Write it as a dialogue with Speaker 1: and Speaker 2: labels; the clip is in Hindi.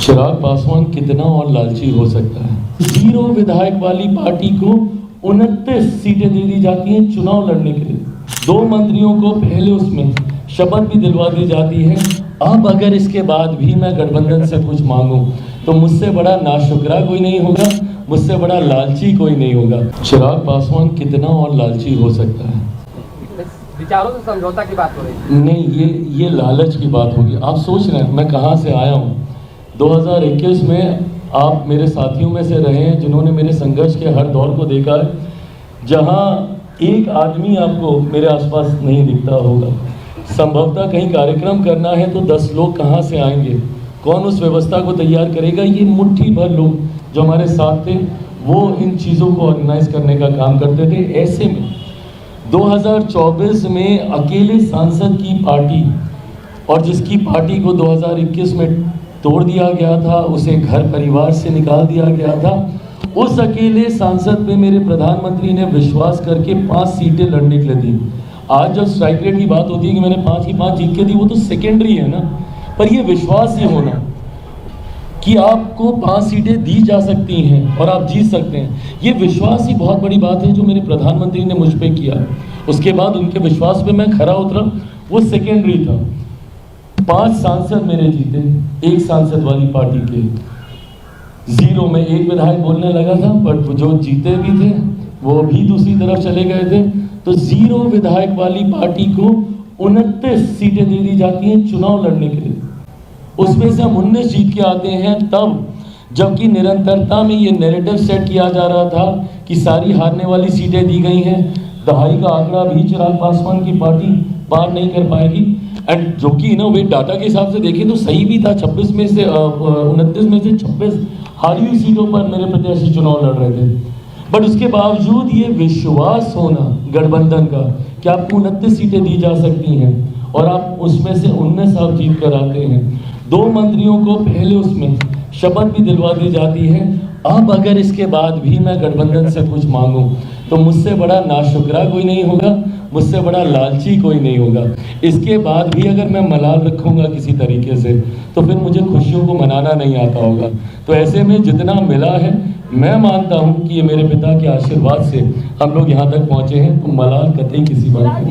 Speaker 1: चिराग पासवान कितना और लालची हो सकता है। 0 विधायक वाली पार्टी को 29 सीटें दे दी जाती हैं चुनाव लड़ने के लिए। 2 मंत्रियों को पहले उसमें शपथ भी दिलवा दी जाती है। अब अगर इसके बाद भी मैं गठबंधन से कुछ मांगूं तो मुझसे बड़ा नाशुक्रा कोई नहीं होगा, मुझसे बड़ा लालची कोई नहीं होगा। चिराग पासवान कितना और लालची हो सकता है।
Speaker 2: विचारों से समझौता की बात हो रही है।
Speaker 1: नहीं, ये लालच की बात होगी। आप सोच रहे हैं मैं कहाँ से आया हूँ। 2021 में आप मेरे साथियों में से रहे हैं जिन्होंने मेरे संघर्ष के हर दौर को देखा है। जहाँ एक आदमी आपको मेरे आसपास नहीं दिखता होगा, संभवतः कहीं कार्यक्रम करना है तो 10 लोग कहाँ से आएंगे, कौन उस व्यवस्था को तैयार करेगा। ये मुट्ठी भर लोग जो हमारे साथ थे वो इन चीज़ों को ऑर्गेनाइज करने का काम करते थे। ऐसे में 2024 में अकेले सांसद की पार्टी और जिसकी पार्टी को 2021 में तोड़ दिया गया था, उसे घर परिवार से निकाल दिया गया था, उस अकेले सांसद पे मेरे प्रधानमंत्री ने विश्वास करके 5 सीटें लड़ने के लिए दी। आज जब स्ट्राइक रेट की बात होती है कि मैंने 5 की 5 जीत के दी, वो तो सेकेंडरी है ना, पर ये विश्वास ही होना कि आपको 5 सीटें दी जा सकती हैं और आप जीत सकते हैं, ये विश्वास ही बहुत बड़ी बात है जो मेरे प्रधानमंत्री ने मुझ पर किया। उसके बाद उनके विश्वास पे मैं खरा उतरा, वो सेकेंडरी था। 5 सांसद मेरे जीते, 1 सांसद वाली पार्टी के 0 में 1 विधायक बोलने लगा था, पर जो जीते भी थे वो भी दूसरी तरफ चले गए थे। तो 0 विधायक वाली पार्टी को 29 सीटें दे दी जाती हैं चुनाव लड़ने के लिए। उसमें से हम 19 जीत के आते हैं तब, जबकि निरंतरता में ये नैरेटिव सेट किया जा रहा था कि सारी हारने वाली सीटें दी गई हैं। दहाई का आंकड़ा भी चिराग पासवान की पार्टी पार नहीं कर पाएगी। एंड जो कि इनोवेट डाटा के हिसाब से देखें तो सही भी था। 29 में से 26 हारी हुई सीटों पर मेरे प्रत्याशी चुनाव लड़ रहे थे। बट उसके बावजूद ये विश्वास होना गठबंधन का कि आपको 29 सीटें दी जा सकती हैं और आप उसमें से 19 आप जीत कर आते हैं। 2 मंत्रियों को पहले उसमें शपथ भी दिलवा दी जाती है। अब अगर इसके बाद भी मैं गठबंधन से कुछ मांगूं तो मुझसे बड़ा नाशुक्रा कोई नहीं होगा, मुझसे बड़ा लालची कोई नहीं होगा। इसके बाद भी अगर मैं मलाल रखूंगा किसी तरीके से तो फिर मुझे खुशियों को मनाना नहीं आता होगा। तो ऐसे में जितना मिला है मैं मानता हूं कि ये मेरे पिता के आशीर्वाद से हम लोग यहाँ तक पहुँचे हैं। तो मलाल कतई किसी बात की